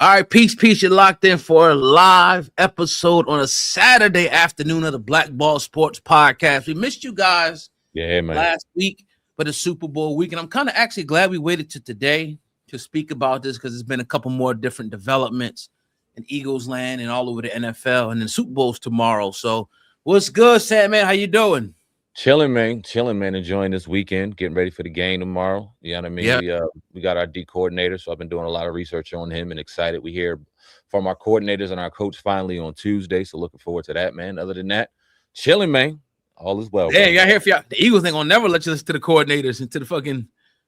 All right, peace. You're locked in for a live episode on a Saturday afternoon of the Black Ball Sports Podcast. We missed you guys last week for the Super Bowl week, and I'm kind of actually glad we waited to today to speak about this because there's been a couple more different developments in Eagles land and all over the NFL, and then Super Bowl's tomorrow. So, what's good, Sam, man? How you doing? Chilling, man. Enjoying this weekend, getting ready for the game tomorrow. You know what I mean? Yeah. We got our D coordinator, so I've been doing a lot of research on him and excited. We hear from our coordinators and our coach finally on Tuesday, so looking forward to that, man. Other than that, chilling, man. All is well. Yeah, you got here for y'all. The Eagles ain't gonna never let you listen to the coordinators and to the fucking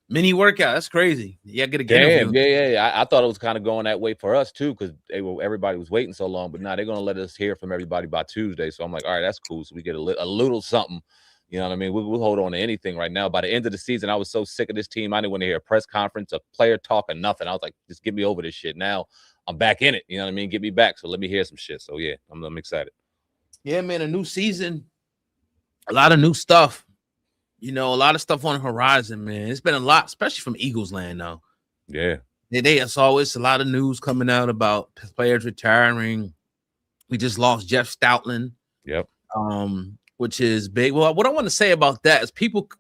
mini workout. That's crazy. Yeah, get a interview. Yeah. I thought it was kind of going that way for us too, because everybody was waiting so long. But now they're gonna let us hear from everybody by Tuesday. So I'm like, all right, that's cool. So we get a little something. You know what I mean? We'll hold on to anything right now. By the end of the season, I was so sick of this team. I didn't want to hear a press conference, a player talk, or nothing. I was like, just get me over this shit. Now I'm back in it. You know what I mean? Get me back. So let me hear some shit. So yeah, I'm excited. Yeah, man. A new season, a lot of new stuff. You know, a lot of stuff on the horizon, man. It's been a lot, especially from Eagles land now. Yeah. It's always a lot of news coming out about players retiring. We just lost Jeff Stoutland. Yep. Which is big. Well, what I want to say about that is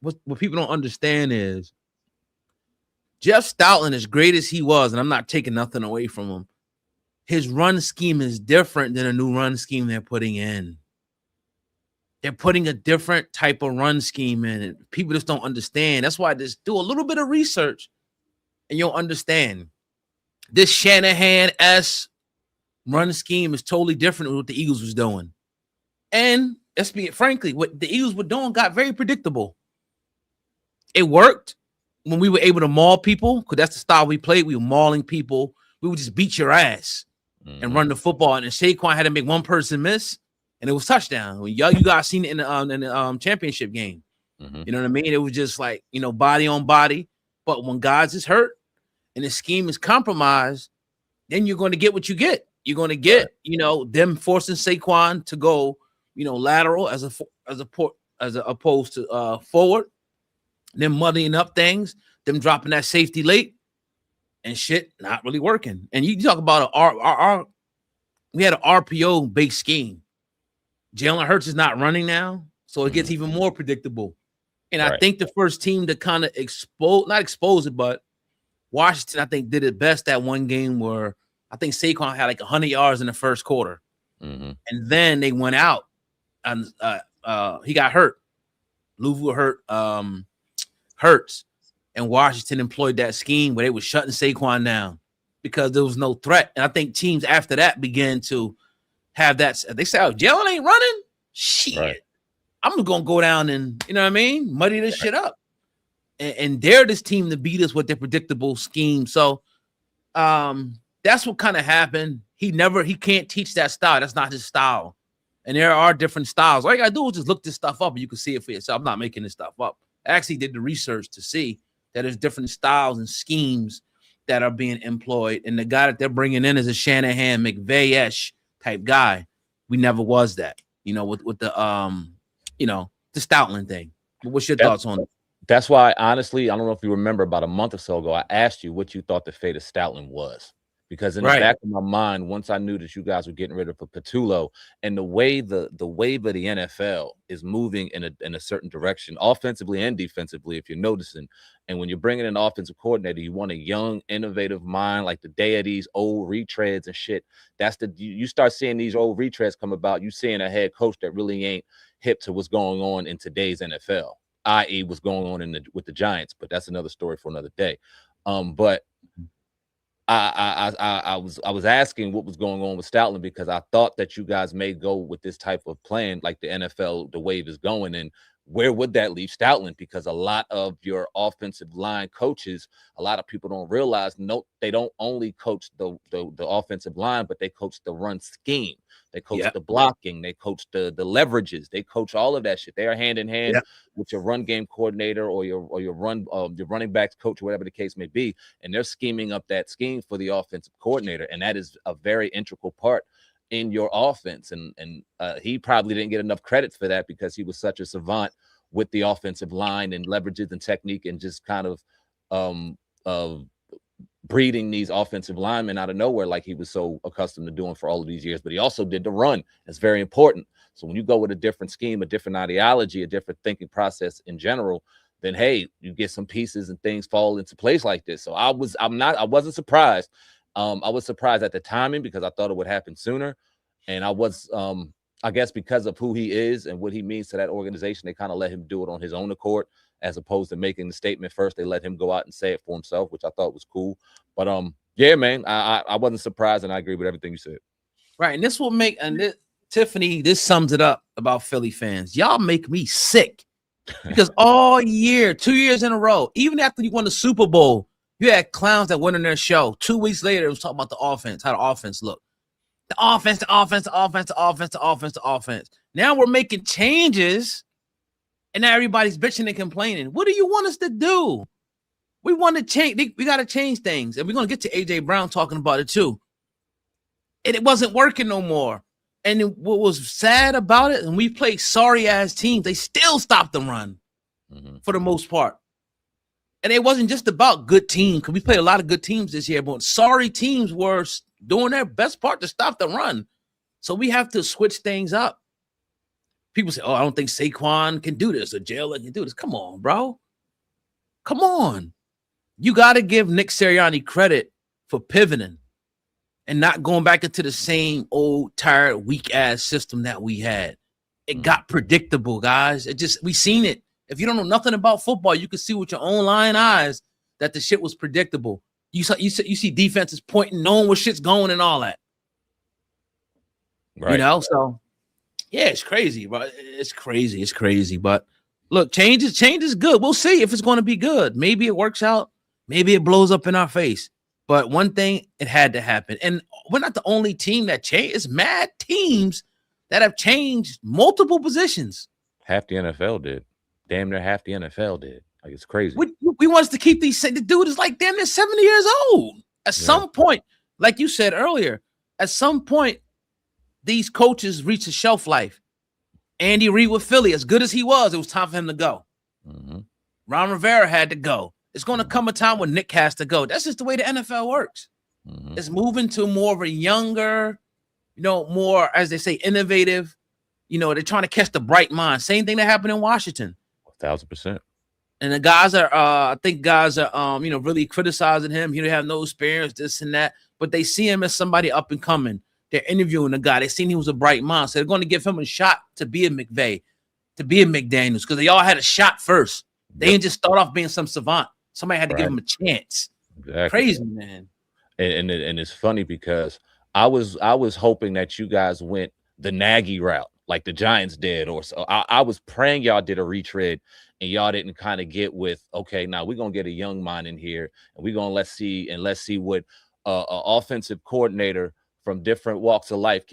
what people don't understand is Jeff Stoutland, as great as he was, and I'm not taking nothing away from him, his run scheme is different than a new run scheme they're putting in. They're putting a different type of run scheme in, and people just don't understand. That's why just do a little bit of research, and you'll understand. This Shanahan-esque run scheme is totally different than what the Eagles was doing. And let's be frankly, what the Eagles were doing got very predictable. It worked when we were able to maul people, because that's the style we played. We were mauling people. We would just beat your ass and run the football. And Saquon had to make one person miss, and it was touchdown. You guys seen it in the championship game. You know what I mean? It was just like, body on body. But when guys is hurt and the scheme is compromised, then you're going to get what you get. You're going to get, them forcing Saquon to go, lateral as opposed to forward, them muddying up things, them dropping that safety late, and shit not really working. And you talk about we had an RPO based scheme. Jalen Hurts is not running now, so it gets even more predictable. And I think the first team to kind of not expose it, but Washington, I think, did it best that one game where I think Saquon had like 100 yards in the first quarter, and then they went out. And he got hurt. Louisville hurt Hurts, and Washington employed that scheme where they were shutting Saquon down because there was no threat. And I think teams after that began to have that. They said, "Oh, Jalen ain't running. Shit, I'm gonna go down and muddy this shit up." And dare this team to beat us with their predictable scheme. So that's what kind of happened. He can't teach that style. That's not his style. And there are different styles. All you gotta do is just look this stuff up and you can see it for yourself. I'm not making this stuff up. I actually did the research to see that there's different styles and schemes that are being employed. And the guy that they're bringing in is a Shanahan McVay-ish type guy. We never was that, with the the Stoutland thing. What's your thoughts on it? That's why, honestly, I don't know if you remember about a month or so ago, I asked you what you thought the fate of Stoutland was. Because in the back of my mind, once I knew that you guys were getting rid of Patullo, and the way the wave of the NFL is moving in a certain direction, offensively and defensively, if you're noticing, and when you're bringing an offensive coordinator, you want a young, innovative mind, like the day of these old retreads and shit. You start seeing these old retreads come about. You seeing a head coach that really ain't hip to what's going on in today's NFL, i.e., what's going on with the Giants. But that's another story for another day. But I was asking what was going on with Stoutland because I thought that you guys may go with this type of plan, like the NFL, the wave is going, and where would that leave Stoutland? Because a lot of your offensive line coaches, a lot of people don't realize, they don't only coach the offensive line, but they coach the run scheme. They coach the blocking. They coach the leverages. They coach all of that shit. They are hand in hand with your run game coordinator or your running backs coach, or whatever the case may be. And they're scheming up that scheme for the offensive coordinator. And that is a very integral part in your offense. And he probably didn't get enough credit for that because he was such a savant with the offensive line and leverages and technique and just kind of breeding these offensive linemen out of nowhere like he was so accustomed to doing for all of these years. But he also did the run. It's very important. So when you go with a different scheme, a different ideology, a different thinking process in general, then hey, you get some pieces and things fall into place like this. So I wasn't surprised. I was surprised at the timing because I thought it would happen sooner. And I was I guess because of who he is and what he means to that organization, they kind of let him do it on his own accord, as opposed to making the statement first. They let him go out and say it for himself, which I thought was cool. But yeah, man, I wasn't surprised, and I agree with everything you said. Right, and this will make Tiffany. This sums it up about Philly fans. Y'all make me sick because all year, 2 years in a row, even after you won the Super Bowl, you had clowns that went on their show. 2 weeks later, it was talking about the offense, how the offense looked. The offense. Now we're making changes, and now everybody's bitching and complaining. What do you want us to do? We want to change. We got to change things, and we're going to get to A.J. Brown talking about it too. And it wasn't working no more. And what was sad about it, and we played sorry-ass teams, they still stopped the run for the most part. And it wasn't just about good teams, because we played a lot of good teams this year, but sorry teams were doing their best part to stop the run. So we have to switch things up. People say, oh, I don't think Saquon can do this or Jalen can do this. Come on, bro. Come on. You got to give Nick Sirianni credit for pivoting and not going back into the same old, tired, weak-ass system that we had. It got predictable, guys. We seen it. If you don't know nothing about football, you can see with your own lying eyes that the shit was predictable. You see defenses pointing, knowing where shit's going and all that. Right. You know, so yeah, it's crazy, bro. It's crazy. But look, change is good. We'll see if it's going to be good. Maybe it works out. Maybe it blows up in our face. But one thing, it had to happen. And we're not the only team that changed. It's mad teams that have changed multiple positions. Half the NFL did. Damn near half the NFL did. Like, it's crazy. We want us to keep these. The dude is like damn near 70 years old. At some point, like you said earlier, at some point, these coaches reach a shelf life. Andy Reid with Philly, as good as he was, it was time for him to go. Ron Rivera had to go. It's going to come a time when Nick has to go. That's just the way the NFL works. It's moving to more of a younger, more, as they say, innovative. They're trying to catch the bright mind. Same thing that happened in Washington. 1,000%. And the guys are, I think guys are, really criticizing him. He don't have no experience, this and that. But they see him as somebody up and coming. They're interviewing the guy. They seen he was a bright mind. So they're going to give him a shot to be a McVay, to be a McDaniels, because they all had a shot first. They didn't just start off being some savant. Somebody had to give him a chance. Exactly. Crazy, man. And it's funny because I was hoping that you guys went the Nagy route, like the Giants did, or so. I was praying y'all did a retread and y'all didn't kind of get with, okay, now we're gonna get a young mind in here and we're gonna let's see what an offensive coordinator from different walks of life,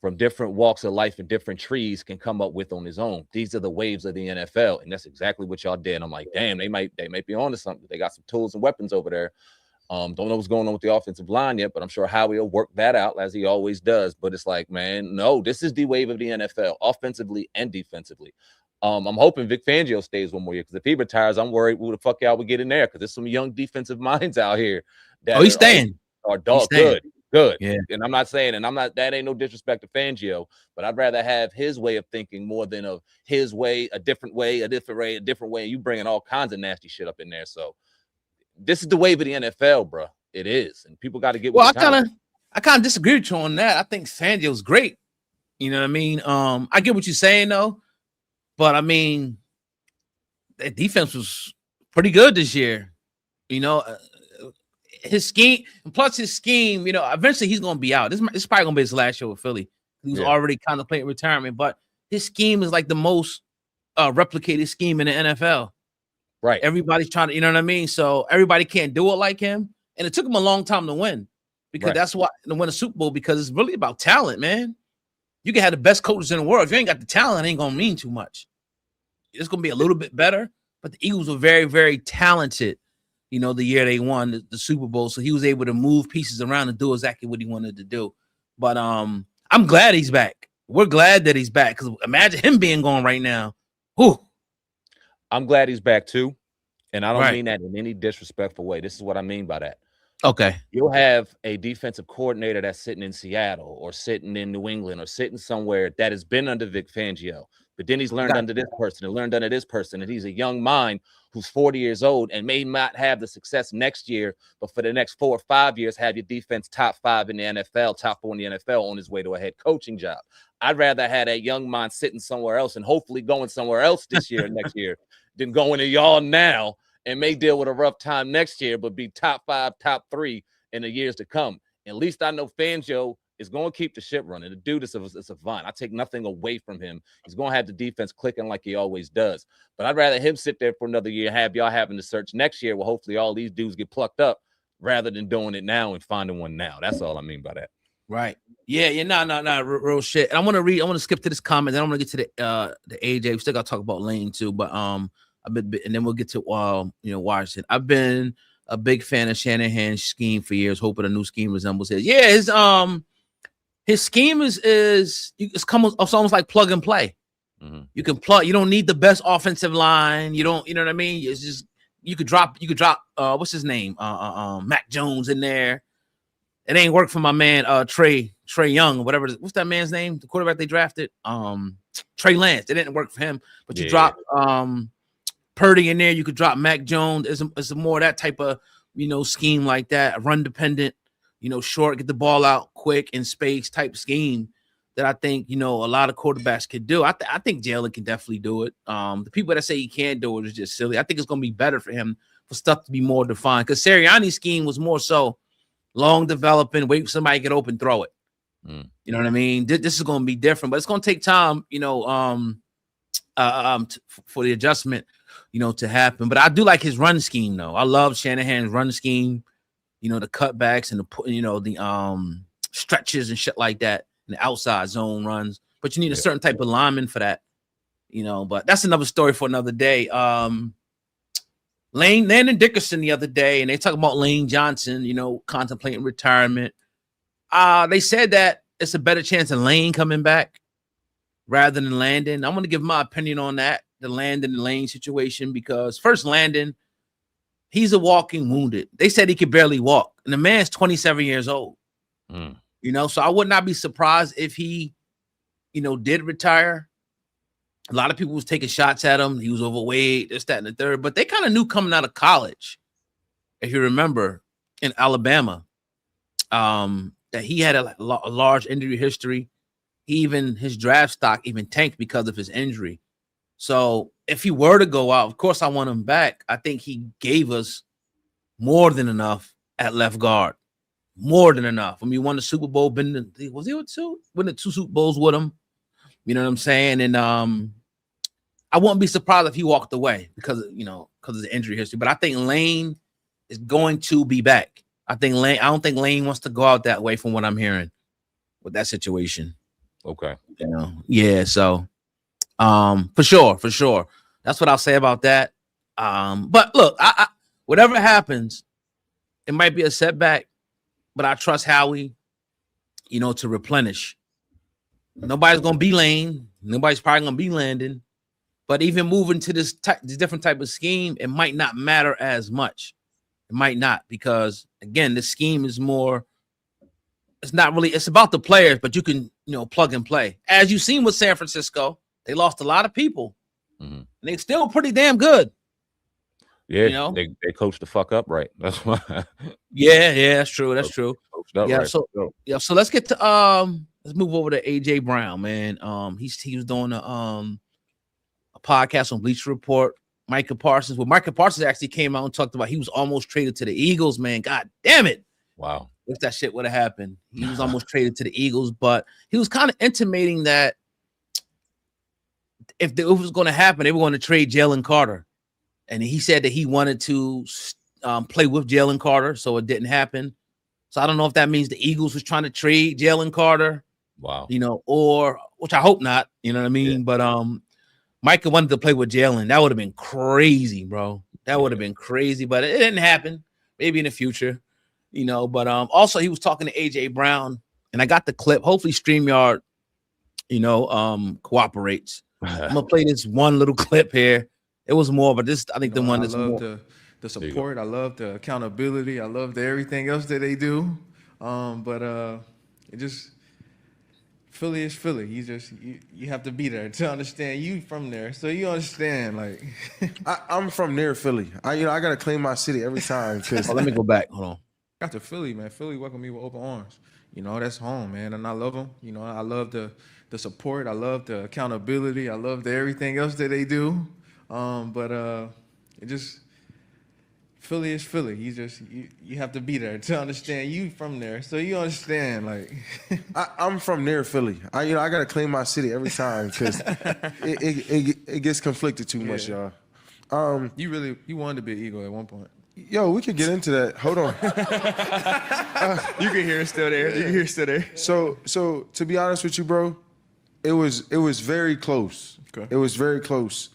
from different walks of life and different trees can come up with on his own. These are the waves of the NFL, and that's exactly what y'all did. I'm like, damn, they might be on to something. They got some tools and weapons over there. Don't know what's going on with the offensive line yet, but I'm sure Howie will work that out as he always does. But it's like, man, no, this is the wave of the NFL, offensively and defensively. I'm hoping Vic Fangio stays one more year, because if he retires, I'm worried who the fuck y'all would get in there, because there's some young defensive minds out here. He's staying. Good. Yeah. And I'm not saying, that ain't no disrespect to Fangio, but I'd rather have his way of thinking more than of his way, a different way. And you bringing all kinds of nasty shit up in there. So this is the wave of the NFL, bro. It is. And people got to get I kind of disagree with you on that. I think Fangio's great. You know what I mean? I get what you're saying though, but I mean, that defense was pretty good this year. His scheme, plus his scheme, eventually he's going to be out. This is probably going to be his last show with Philly. He was already contemplating retirement, but his scheme is like the most replicated scheme in the NFL. Right. Everybody's trying to, you know what I mean? So everybody can't do it like him. And it took him a long time to win, because that's why to win a Super Bowl, because it's really about talent, man. You can have the best coaches in the world. If you ain't got the talent, it ain't going to mean too much. It's going to be a little bit better, but the Eagles were very, very talented. The year they won the Super Bowl. So he was able to move pieces around and do exactly what he wanted to do. But I'm glad he's back. We're glad that he's back, because imagine him being gone right now. Whew. I'm glad he's back too. And I don't mean that in any disrespectful way. This is what I mean by that. Okay. You'll have a defensive coordinator that's sitting in Seattle or sitting in New England or sitting somewhere that has been under Vic Fangio, but then he's learned under this person and learned under this person, and he's a young mind who's 40 years old and may not have the success next year, but for the next 4 or 5 years, have your defense top 5 in the NFL, top 4 in the NFL on his way to a head coaching job. I'd rather have that young mind sitting somewhere else and hopefully going somewhere else this year and next year than going to y'all now and may deal with a rough time next year, but be top 5, top 3 in the years to come. At least I know Fangio is going to keep the ship running. The dude is a savant. I take nothing away from him. He's going to have the defense clicking like he always does. But I'd rather him sit there for another year and have y'all having to search next year. Well, hopefully all these dudes get plucked up rather than doing it now and finding one now. That's all I mean by that. Right. Yeah. Real shit. And I want to skip to this comment. Then I'm gonna get to the AJ. We still gotta talk about Lane too, but I've been, and then we'll get to Washington. I've been a big fan of Shanahan's scheme for years, hoping a new scheme resembles his. Yeah, his scheme is it's almost like plug and play. Mm-hmm. You can plug. You don't need the best offensive line. You know what I mean. It's just you could drop. What's his name? Mac Jones in there. It ain't work for my man Trey Young or whatever. What's that man's name? The quarterback they drafted. Trey Lance. It didn't work for him. But you drop Purdy in there. You could drop Mac Jones. It's a more that type of scheme like that. A run dependent. Short, get the ball out quick in space type scheme that I think a lot of quarterbacks could do. I think Jalen can definitely do it. The people that say he can't do it is just silly. I think it's going to be better for him for stuff to be more defined because Sirianni's scheme was more so long developing, wait for somebody to get open, throw it. You know what I mean? This is going to be different, but it's going to take time, for the adjustment, to happen. But I do like his run scheme, though. I love Shanahan's run scheme. The cutbacks and the stretches and shit like that, and the outside zone runs. But you need a certain type of lineman for that, But that's another story for another day. Landon Dickerson the other day, and they talk about Lane Johnson, contemplating retirement. They said that it's a better chance of Lane coming back rather than Landon. I'm going to give my opinion on that, the Landon and Lane situation, because first Landon, he's a walking wounded. They said he could barely walk, and the man's 27 years old. So I would not be surprised if he, did retire. A lot of people was taking shots at him. He was overweight, this, that, and the third. But they kind of knew coming out of college, if you remember, in Alabama, that he had a large injury history. His draft stock even tanked because of his injury. So if he were to go out, of course I want him back. I think he gave us more than enough at left guard. More than enough. I mean, he won the Super Bowl. Was he with two? Won the 2 Super Bowls with him. You know what I'm saying? And I wouldn't be surprised if he walked away because of the injury history. But I think Lane is going to be back. I don't think Lane wants to go out that way from what I'm hearing with that situation. Okay. Yeah. So, for sure. That's what I'll say about that. But look, I whatever happens, it might be a setback, but I trust Howie, to replenish. Nobody's going to be Lane. Nobody's probably going to be Landon. But even moving to this different type of scheme, it might not matter as much. It might not, because again, this scheme is more. It's not really. It's about the players, but you can plug and play. As you've seen with San Francisco, they lost a lot of people, and they're still pretty damn good. Yeah, they coached the fuck up right. That's why. Yeah, that's true. That's true. Yeah. Right. So let's get to let's move over to AJ Brown, man. He was doing a podcast on Bleacher Report. Micah Parsons. Well, Micah Parsons actually came out and talked about he was almost traded to the Eagles, man. God damn it. Wow. If that shit would have happened. He was almost traded to the Eagles, but he was kind of intimating that if it was going to happen, they were going to trade Jalen Carter. And he said that he wanted to play with Jalen Carter, so it didn't happen. So I don't know if that means the Eagles was trying to trade Jalen Carter. Wow. Or which I hope not. You know what I mean? Yeah. But Micah wanted to play with Jalen. That would have been crazy, bro. That would have been crazy, but it didn't happen. Maybe in the future, But also he was talking to AJ Brown, and I got the clip. Hopefully StreamYard, cooperates. I'm gonna play this one little clip here. It was more, but this I think the one that's more. the support. I love the accountability. I love everything else that they do. It just Philly is Philly. You have to be there to understand. You from there, so you understand. Like I'm from near Philly. I gotta claim my city every time. Cause let me go back. Hold on. got to Philly, man. Philly welcomed me with open arms. That's home, man, and I love them. I love the support. I love the accountability. I love everything else that they do. It just Philly is Philly. You have to be there to understand. You from there, so you understand. Like I'm from near Philly. I gotta claim my city every time because it gets conflicted too much, y'all. You wanted to be an Eagle at one point. Yo, we could get into that. Hold on. You can hear it still there. You can hear it still there. So to be honest with you, bro, it was very close. Okay. It was very close.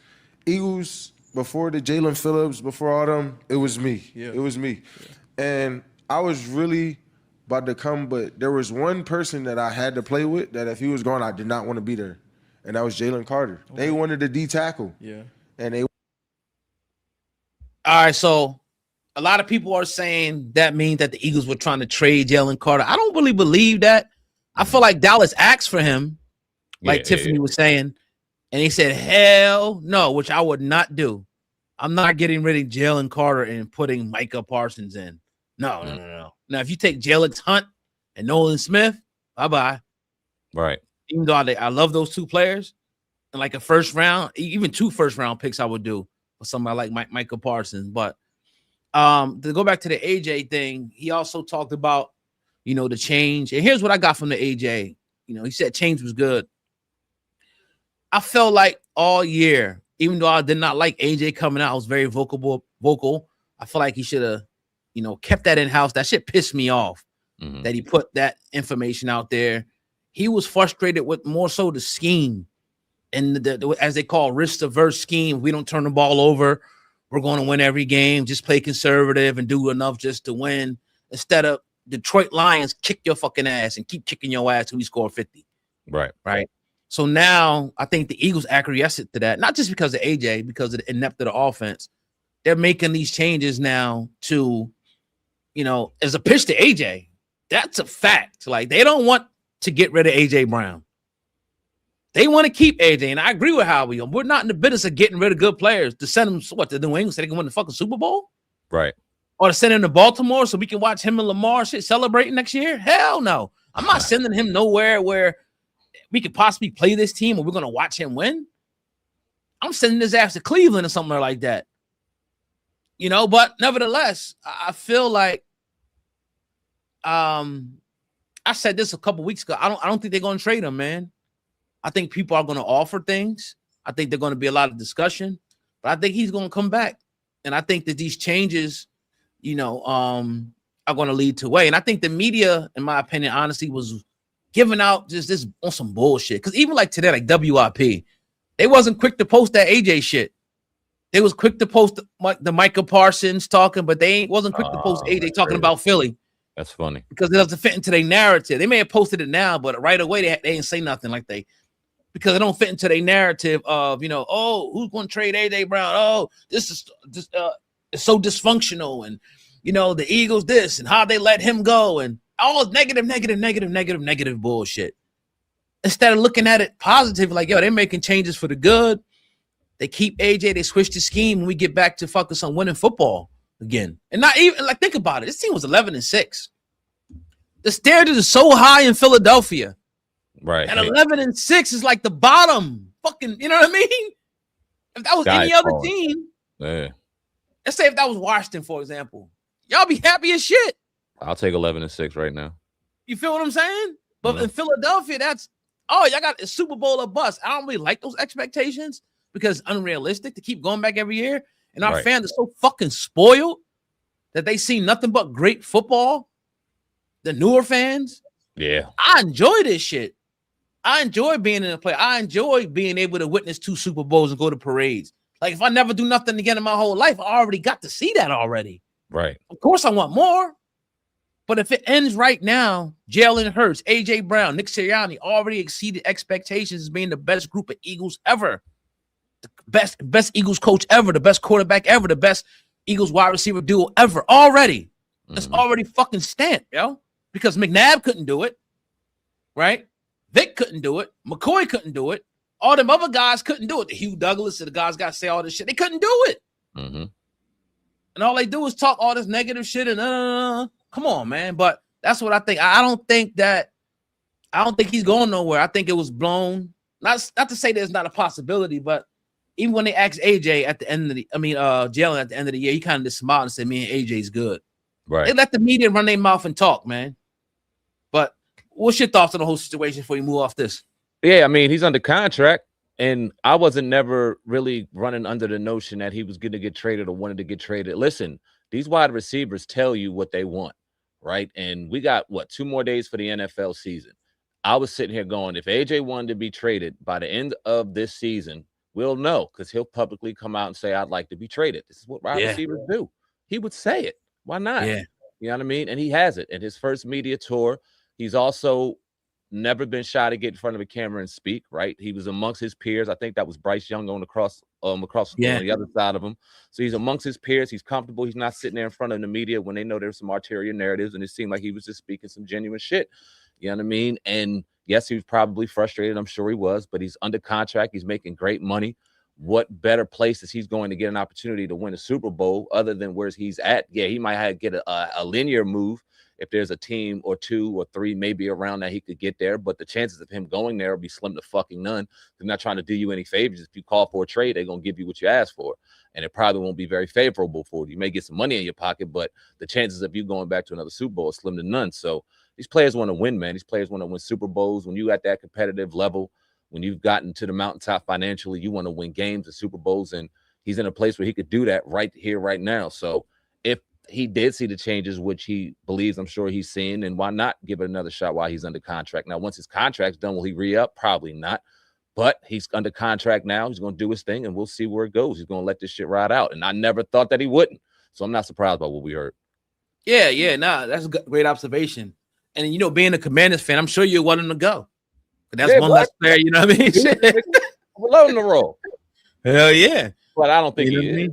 Eagles before the Jalen Phillips, before all them, it was me. Yeah. It was me. Yeah. And I was really about to come, but there was one person that I had to play with that if he was gone, I did not want to be there. And that was Jalen Carter. Okay. They wanted the D tackle. Yeah. And they. All right, so a lot of people are saying that means that the Eagles were trying to trade Jalen Carter. I don't really believe that. I feel like Dallas asked for him, like Tiffany was saying, and he said, hell no, which I would not do. I'm not getting rid of Jalen Carter and putting Micah Parsons in. No. Now, if you take Jalen Hunt and Nolan Smith, bye-bye. Right. Even though I love those two players, and like a first round, even 2 first-round picks I would do for somebody like Micah Parsons. But to go back to the AJ thing, he also talked about, the change. And here's what I got from the AJ. He said change was good. I felt like all year, even though I did not like AJ coming out, I was very vocal. I feel like he should have, kept that in-house. That shit pissed me off that he put that information out there. He was frustrated with more so the scheme and the as they call risk-averse scheme. We don't turn the ball over. We're going to win every game. Just play conservative and do enough just to win. Instead of Detroit Lions kick your fucking ass and keep kicking your ass till we score 50. Right. So now I think the Eagles acquiesced to that, not just because of AJ, because of the inept of the offense. They're making these changes now to, as a pitch to AJ. That's a fact. Like, they don't want to get rid of AJ Brown. They want to keep AJ, and I agree with Howie. We're not in the business of getting rid of good players to send them to New England so they can win the fucking Super Bowl, right? Or to send him to Baltimore so we can watch him and Lamar celebrating next year. Hell no, I'm not sending him nowhere where we could possibly play this team or we're gonna watch him win. I'm sending his ass to Cleveland or somewhere like that, But nevertheless, I feel like, I said this a couple weeks ago. I don't think they're gonna trade him, man. I think people are going to offer things. I think there's going to be a lot of discussion, but I think he's going to come back. And I think that these changes, are going to lead to way. And I think the media, in my opinion, honestly, was giving out just this on some bullshit. Because even like today, like WIP, they wasn't quick to post that AJ shit. They was quick to post the Micah Parsons talking, but they wasn't quick to post AJ talking about Philly. That's funny. Because it doesn't fit into their narrative. They may have posted it now, but right away they didn't say nothing because it don't fit into their narrative of, who's going to trade AJ Brown? Oh, this is it's so dysfunctional. And, the Eagles this and how they let him go and all negative bullshit. Instead of looking at it positive, like, they're making changes for the good. They keep AJ, they switch the scheme, and we get back to focus on winning football again. And not even, think about it. This team was 11-6. The standard is so high in Philadelphia. Right. And 11-6 is like the bottom. Fucking, you know what I mean? If that was any other team, let's say if that was Washington, for example, y'all be happy as shit. I'll take 11-6 right now. You feel what I'm saying? But in Philadelphia, y'all got a Super Bowl or bust. I don't really like those expectations because it's unrealistic to keep going back every year. And our fans are so fucking spoiled that they see nothing but great football. The newer fans. Yeah. I enjoy this shit. I enjoy being in a play. I enjoy being able to witness 2 Super Bowls and go to parades. Like, if I never do nothing again in my whole life, I already got to see that already. Right. Of course I want more. But if it ends right now, Jalen Hurts, AJ Brown, Nick Sirianni already exceeded expectations as being the best group of Eagles ever. The best Eagles coach ever, the best quarterback ever, the best Eagles wide receiver duo ever already. It's Mhm. already fucking stamped, yo. Because McNabb couldn't do it, right? Vic couldn't do it. McCoy couldn't do it. All them other guys couldn't do it. The Hugh Douglas and the guys got to say all this shit. They couldn't do it. Mhm. And all they do is talk all this negative shit and come on, man. But that's what I think. I don't think he's going nowhere. I think it was blown. Not to say there's not a possibility, but even when they asked AJ at the end of Jalen at the end of the year, he kind of just smiled and said, "Me and AJ's good." Right. They let the media run their mouth and talk, man. But what's your thoughts on the whole situation before you move off this? Yeah, I mean, he's under contract, and I wasn't never really running under the notion that he was going to get traded or wanted to get traded. Listen, these wide receivers tell you what they want, right? And we got, 2 more days for the NFL season. I was sitting here going, if AJ wanted to be traded by the end of this season, we'll know because he'll publicly come out and say, I'd like to be traded. This is what wide receivers do. He would say it. Why not? Yeah. You know what I mean? And he has it. In his first media tour, he's also never been shy to get in front of a camera and speak, right? He was amongst his peers. I think that was Bryce Young on across on the other side of him. So he's amongst his peers. He's comfortable. He's not sitting there in front of the media when they know there's some ulterior narratives, and it seemed like he was just speaking some genuine shit. You know what I mean? And yes, he was probably frustrated. I'm sure he was, but he's under contract. He's making great money. What better place is he's going to get an opportunity to win a Super Bowl other than where he's at? Yeah, he might have to get a linear move if there's a team or 2 or 3 maybe around that he could get there. But the chances of him going there will be slim to fucking none. They're not trying to do you any favors. If you call for a trade, they're going to give you what you asked for. And it probably won't be very favorable for you. You may get some money in your pocket, but the chances of you going back to another Super Bowl is slim to none. So these players want to win, man. These players want to win Super Bowls. When you at that competitive level, when you've gotten to the mountaintop financially, you want to win games and Super Bowls. And he's in a place where he could do that right here, right now. So if he did see the changes, which he believes, I'm sure he's seeing, and why not give it another shot while he's under contract? Now, once his contract's done, will he re-up? Probably not. But he's under contract now. He's going to do his thing, and we'll see where it goes. He's going to let this shit ride out. And I never thought that he wouldn't. So I'm not surprised by what we heard. Yeah, that's a great observation. And, being a Commanders fan, I'm sure you want him to go. That's one less player, you know what I mean? We'll let him to roll. Hell yeah. But I don't think he is.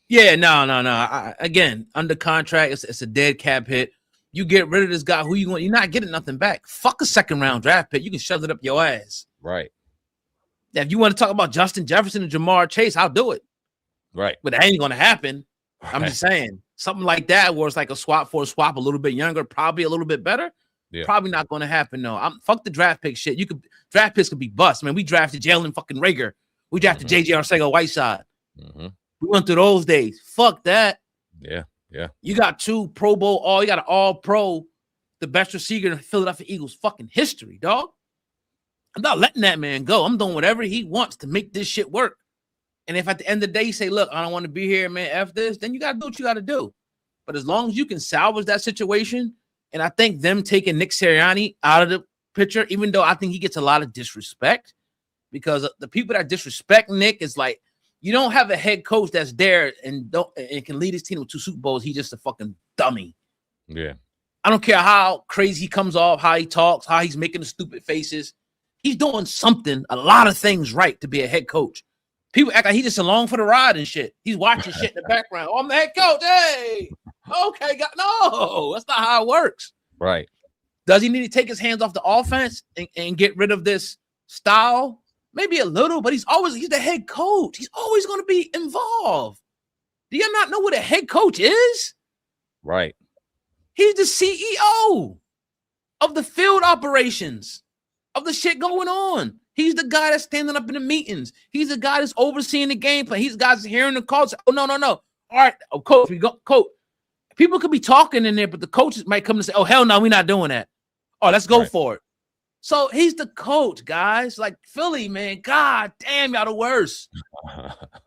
Yeah, no. Again, under contract, it's a dead cap hit. You get rid of this guy, who you want? You're not getting nothing back. Fuck a second-round draft pick. You can shove it up your ass. Right. If you want to talk about Justin Jefferson and Jamar Chase, I'll do it. Right. But that ain't going to happen. Right. I'm just saying. Something like that where it's like a swap for a swap, a little bit younger, probably a little bit better. Yeah. Probably not going to happen, no. Fuck the draft pick shit. Draft picks could be bust, man. We drafted Jalen fucking Rager. We drafted JJ Arcega-Whiteside. Mm-hmm. We went through those days. Fuck that. Yeah. You got 2 Pro Bowl, you got an all-pro, the best receiver in Philadelphia Eagles fucking history, dog. I'm not letting that man go. I'm doing whatever he wants to make this shit work. And if at the end of the day you say, look, I don't want to be here, man, F this, then you got to do what you got to do. But as long as you can salvage that situation, and I think them taking Nick Sirianni out of the picture, even though I think he gets a lot of disrespect, because the people that disrespect Nick is like, you don't have a head coach that's there and can lead his team to 2 Super Bowls. He's just a fucking dummy. Yeah. I don't care how crazy he comes off, how he talks, how he's making the stupid faces. He's doing a lot of things right to be a head coach. People act like he's just along for the ride and shit. He's watching shit in the background. Oh, I'm the head coach. Hey, okay. No, that's not how it works. Right. Does he need to take his hands off the offense and get rid of this style? Maybe a little, but he's the head coach. He's always going to be involved. Do you not know what a head coach is? Right. He's the CEO of the field operations, of the shit going on. He's the guy that's standing up in the meetings. He's the guy that's overseeing the game plan. He's the guy that's hearing the calls. Oh, no. All right, coach, coach. People could be talking in there, but the coaches might come and say, oh, hell no, we're not doing that. Oh, let's go for it. So he's the coach, guys. Like Philly, man. God damn, y'all the worst.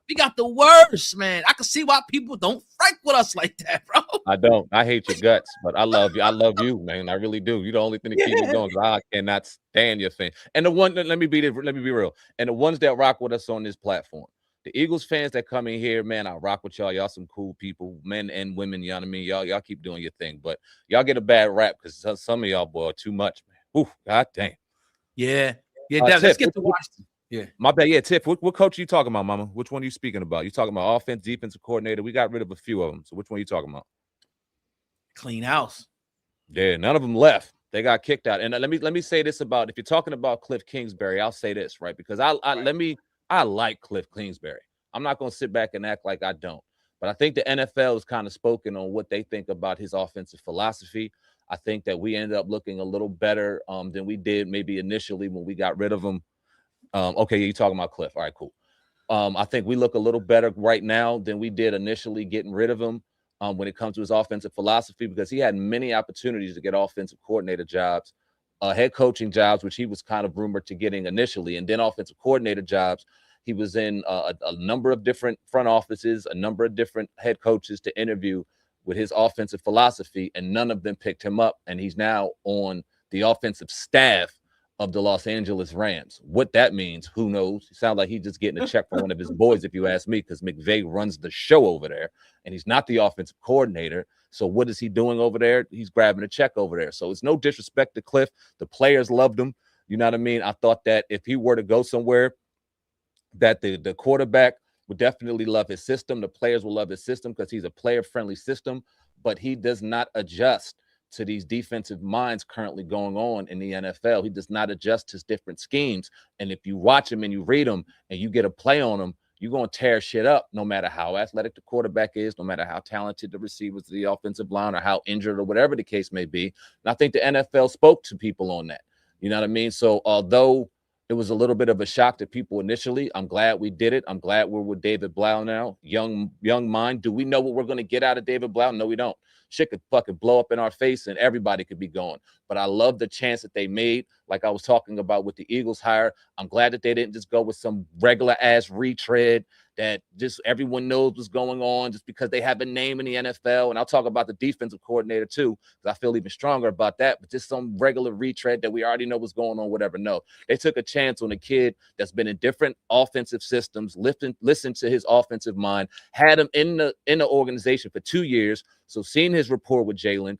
We got the worst, man. I can see why people don't fight with us like that, bro. I don't. I hate your guts, but I love you. I love you, man. I really do. You're the only thing that keep me going. I cannot stand your fan. And the one, let me be real. And the ones that rock with us on this platform, the Eagles fans that come in here, man, I rock with y'all. Y'all some cool people, men and women. You know what I mean? Y'all keep doing your thing, but y'all get a bad rap because some of y'all, boy, are too much, man. Ooh, god damn. Yeah. Let's get to Washington. Yeah. My bad. Yeah, Tiff, what coach are you talking about, Mama? Which one are you speaking about? You talking about offense, defensive coordinator? We got rid of a few of them. So which one are you talking about? Clean house. Yeah, none of them left. They got kicked out. And let me say this about, if you're talking about Cliff Kingsbury, I'll say this, right? Because I like Cliff Kingsbury. I'm not going to sit back and act like I don't. But I think the NFL has kind of spoken on what they think about his offensive philosophy. I think that we ended up looking a little better than we did maybe initially when we got rid of him. Okay, you're talking about Cliff. All right, cool. I think we look a little better right now than we did initially getting rid of him when it comes to his offensive philosophy, because he had many opportunities to get offensive coordinator jobs, head coaching jobs, which he was kind of rumored to getting initially, and then offensive coordinator jobs. He was in a number of different front offices, a number of different head coaches to interview with his offensive philosophy, and none of them picked him up. And he's now on the offensive staff of the Los Angeles Rams. What that means, who knows? It sounds like he's just getting a check from one of his boys, if you ask me, because McVay runs the show over there, and he's not the offensive coordinator. So what is he doing over there? He's grabbing a check over there. So it's no disrespect to Cliff. The players loved him. You know what I mean? I thought that if he were to go somewhere, that the quarterback would definitely love his system. The players will love his system because he's a player-friendly system, but he does not adjust to these defensive minds currently going on in the NFL. He does not adjust to different schemes. And if you watch him and you read him and you get a play on him, you're going to tear shit up no matter how athletic the quarterback is, no matter how talented the receivers, the offensive line, or how injured or whatever the case may be. And I think the NFL spoke to people on that. You know what I mean? So although it was a little bit of a shock to people initially, I'm glad we did it. I'm glad we're with David Blau now. Young mind. Do we know what we're going to get out of David Blau? No, we don't. Shit could fucking blow up in our face and everybody could be going. But I love the chance that they made, like I was talking about with the Eagles hire. I'm glad that they didn't just go with some regular ass retread that just everyone knows what's going on just because they have a name in the NFL. And I'll talk about the defensive coordinator too, because I feel even stronger about that. But just some regular retread that we already know what's going on, whatever. No, they took a chance on a kid that's been in different offensive systems, listened to his offensive mind, had him in the organization for 2 years. So seeing his rapport with Jalen,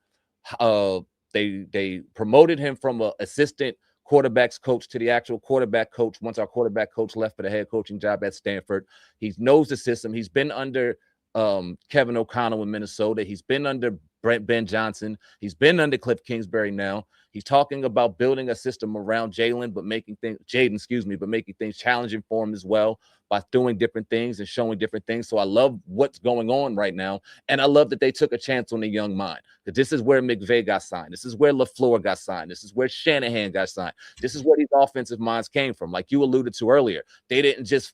they promoted him from an assistant quarterbacks coach to the actual quarterback coach once our quarterback coach left for the head coaching job at Stanford. He knows the system. He's been under Kevin O'Connell in Minnesota. He's been under Ben Johnson. He's been under Cliff Kingsbury now. He's talking about building a system around Jaden, but making things challenging for him as well by doing different things and showing different things. So I love what's going on right now. And I love that they took a chance on the young mind. Because this is where McVay got signed. This is where LaFleur got signed. This is where Shanahan got signed. This is where these offensive minds came from. Like you alluded to earlier, they didn't just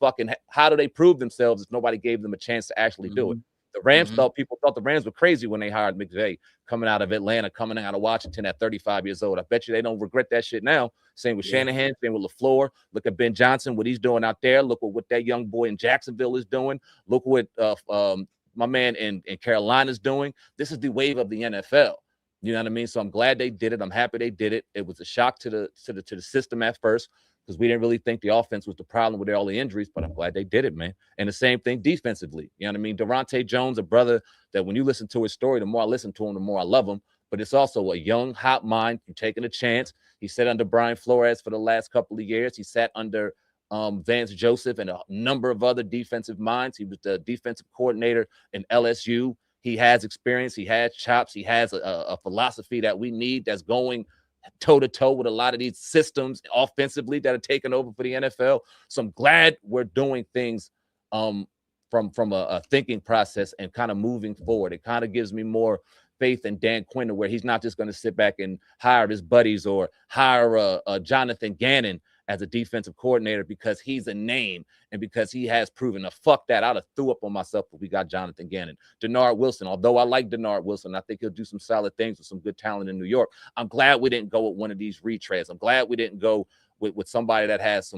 how do they prove themselves if nobody gave them a chance to actually do it? The Rams people thought the Rams were crazy when they hired McVay coming out of Atlanta, coming out of Washington at 35 years old. I bet you they don't regret that shit now. Same with Shanahan, same with LaFleur. Look at Ben Johnson, what he's doing out there. Look at what that young boy in Jacksonville is doing. Look what my man in Carolina is doing. This is the wave of the NFL. You know what I mean? So I'm glad they did it. I'm happy they did it. It was a shock to the system at first, because we didn't really think the offense was the problem with all the injuries, but I'm glad they did it, man. And the same thing defensively. You know what I mean? Durante Jones, a brother that when you listen to his story, the more I listen to him, the more I love him. But it's also a young, hot mind. You're taking a chance. He sat under Brian Flores for the last couple of years. He sat under Vance Joseph and a number of other defensive minds. He was the defensive coordinator in LSU. He has experience. He has chops. He has a philosophy that we need that's going toe-to-toe with a lot of these systems offensively that are taking over for the NFL. So I'm glad we're doing things from a thinking process and kind of moving forward. It kind of gives me more faith in Dan Quinn, where he's not just going to sit back and hire his buddies or hire Jonathan Gannon as a defensive coordinator because he's a name and because he has proven to fuck that. I'd have threw up on myself if we got Jonathan Gannon. Denard Wilson, although I like Denard Wilson, I think he'll do some solid things with some good talent in New York. I'm glad we didn't go with one of these retreads. I'm glad we didn't go with somebody that has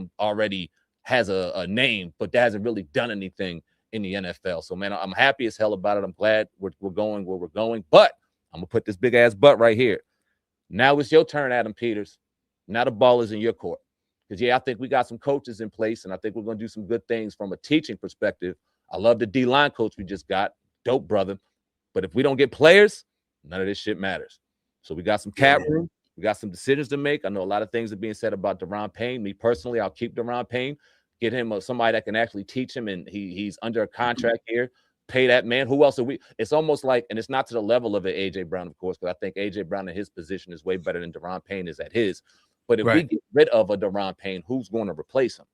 a name, but that hasn't really done anything in the NFL. So, man, I'm happy as hell about it. I'm glad we're going where we're going, but I'm going to put this big ass butt right here. Now it's your turn, Adam Peters. Now the ball is in your court. Because, I think we got some coaches in place, and I think we're going to do some good things from a teaching perspective. I love the D-line coach we just got. Dope, brother. But if we don't get players, none of this shit matters. So we got some cap room. We got some decisions to make. I know a lot of things are being said about Deron Payne. Me personally, I'll keep Deron Payne, get him somebody that can actually teach him, and he's under a contract here. Pay that man. Who else are we? It's almost like, and it's not to the level of an AJ Brown, of course, because I think AJ Brown in his position is way better than Deron Payne is at his. But if we get rid of a Deron Payne, who's going to replace him?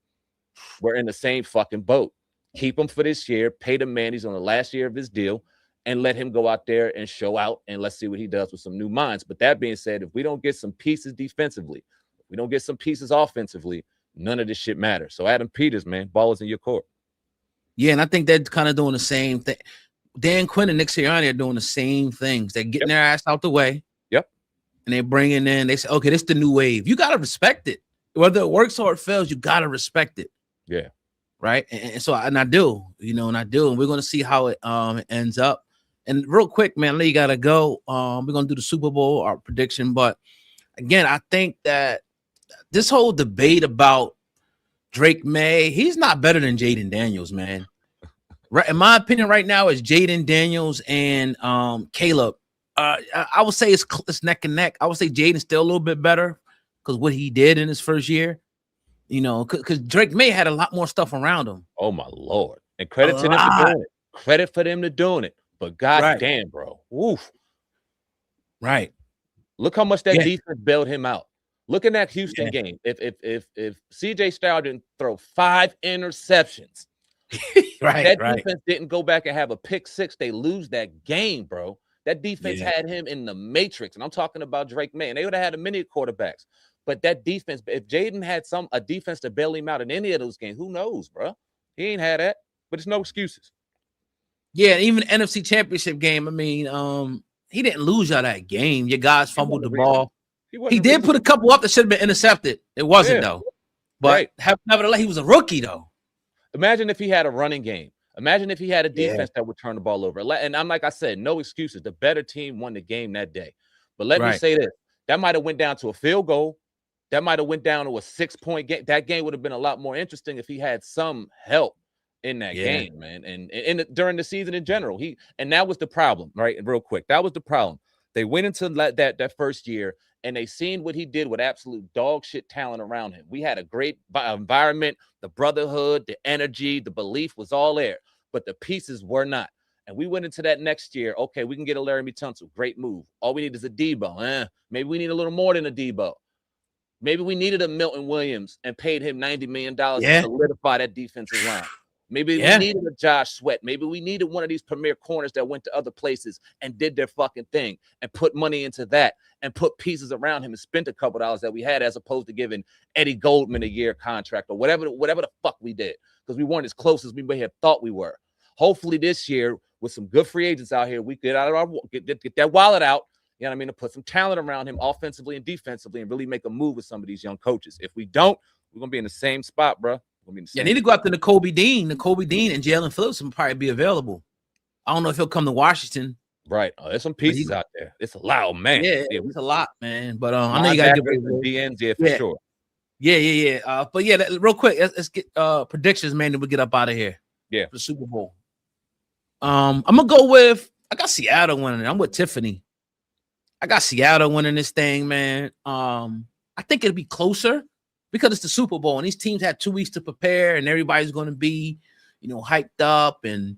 We're in the same fucking boat. Keep him for this year. Pay the man. He's on the last year of his deal, and let him go out there and show out. And let's see what he does with some new minds. But that being said, if we don't get some pieces defensively, if we don't get some pieces offensively, none of this shit matters. So Adam Peters, man, ball is in your court. Yeah, and I think they're kind of doing the same thing. Dan Quinn and Nick Sirianni are doing the same things. They're getting their ass out the way. Yep. And they're bringing in, they say, okay, this is the new wave. You got to respect it. Whether it works or it fails, you got to respect it. Yeah. Right. And so, and I do, and we're going to see how it ends up. And real quick, man, I know you got to go. We're going to do the Super Bowl, our prediction. But again, I think that this whole debate about Drake May, he's not better than Jaden Daniels, man. Right, in my opinion, right now is Jaden Daniels and Caleb. I would say it's neck and neck. I would say Jaden's still a little bit better because what he did in his first year, because Drake May had a lot more stuff around him. Oh my Lord! And credit to them for doing it. Credit for them to doing it. But goddamn, bro, woof. Right. Look how much that defense bailed him out. Look at that Houston game. If CJ Stroud didn't throw 5 interceptions, that defense didn't go back and have a pick 6, they lose that game, bro. That defense had him in the matrix. And I'm talking about Drake May. And they would have had a many quarterbacks. But that defense, if Jaden had a defense to bail him out in any of those games, who knows, bro? He ain't had that. But it's no excuses. Yeah, even NFC Championship game, I mean, he didn't lose y'all that game. Your guys fumbled the ball. He did put a couple up that should have been intercepted. It wasn't, though. But nevertheless, he was a rookie, though. Imagine if he had a running game. Imagine if he had a defense that would turn the ball over. And I'm like I said, no excuses. The better team won the game that day. But let me say this. That might have went down to a field goal. That might have went down to a 6-point game. That game would have been a lot more interesting if he had some help in that game, man. And during the season in general. And that was the problem, right? And real quick, that was the problem. They went into that first year, and they seen what he did with absolute dog shit talent around him. We had a great environment, the brotherhood, the energy, the belief was all there, but the pieces were not. And we went into that next year. Okay, we can get a Laramie Tunsil. Great move. All we need is a Debo. Maybe we need a little more than a Debo. Maybe we needed a Milton Williams and paid him $90 million to solidify that defensive line. Maybe we needed a Josh Sweat. Maybe we needed one of these premier corners that went to other places and did their fucking thing and put money into that and put pieces around him and spent a couple dollars that we had, as opposed to giving Eddie Goldman a year contract or whatever the fuck we did, because we weren't as close as we may have thought we were. Hopefully this year, with some good free agents out here, we get out of our get that wallet out. You know what I mean? To put some talent around him offensively and defensively and really make a move with some of these young coaches. If we don't, we're gonna be in the same spot, bro. Yeah, need to go after N'Kobe Dean. N'Kobe Dean and Jalen Phillips will probably be available. I don't know if he'll come to Washington. Right. There's some pieces out there. It's a lot, man. Yeah, it's a lot, man. But I know you got to give it DNs, for sure. Yeah. But yeah, real quick, let's get predictions, man. Then we'll get up out of here. Yeah, for the Super Bowl. I'm gonna go with, I got Seattle winning. I'm with Tiffany. I got Seattle winning this thing, man. I think it'll be closer, because it's the Super Bowl and these teams had 2 weeks to prepare and everybody's going to be, hyped up, and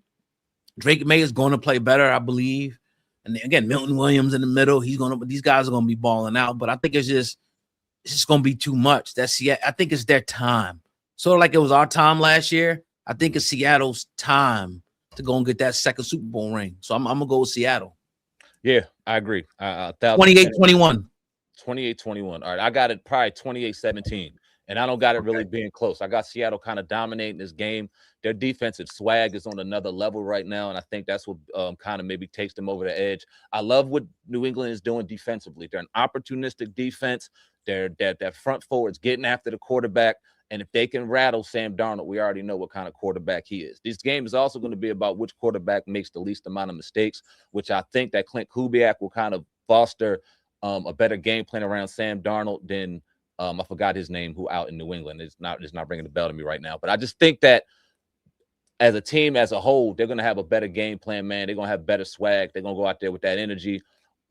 Drake May is going to play better, I believe. And again, Milton Williams in the middle, these guys are going to be balling out, but I think it's just going to be too much. I think it's their time. Sort of like it was our time last year. I think it's Seattle's time to go and get that second Super Bowl ring. So I'm going to go with Seattle. Yeah, I agree. 28-21. 28-21. All right, I got it probably 28-17. And I don't got it really being close. I got Seattle kind of dominating this game. Their defensive swag is on another level right now, and I think that's what kind of maybe takes them over the edge. I love what New England is doing defensively. They're an opportunistic defense. That front forward's getting after the quarterback, and if they can rattle Sam Darnold, we already know what kind of quarterback he is. This game is also going to be about which quarterback makes the least amount of mistakes, which I think that Clint Kubiak will kind of foster a better game plan around Sam Darnold than I forgot his name, who out in New England. It's not ringing the bell to me right now. But I just think that as a team, as a whole, they're going to have a better game plan, man. They're going to have better swag. They're going to go out there with that energy.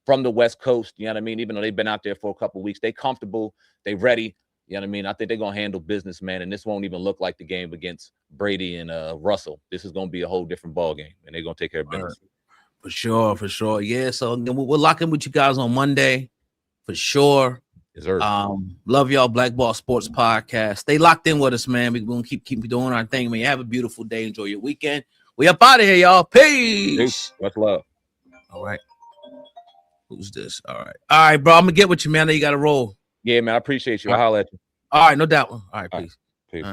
from the West Coast. You know what I mean? Even though they've been out there for a couple of weeks, they comfortable, they ready. You know what I mean? I think they're gonna handle business, man. And this won't even look like the game against Brady and Russell. This is gonna be a whole different ball game, and they're gonna take care of business. For sure. Yeah. So we'll lock in with you guys on Monday, for sure. Love y'all, Black Ball Sports Podcast. Stay locked in with us, man. We're gonna keep doing our thing, man. Have a beautiful day. Enjoy your weekend. We up out of here, y'all. Peace. Much love. All right. Who's this? All right, bro. I'm gonna get with you, man. I know you got to roll. Yeah, man. I appreciate you. I'll holler at you. All right, no doubt. All right, peace. Peace.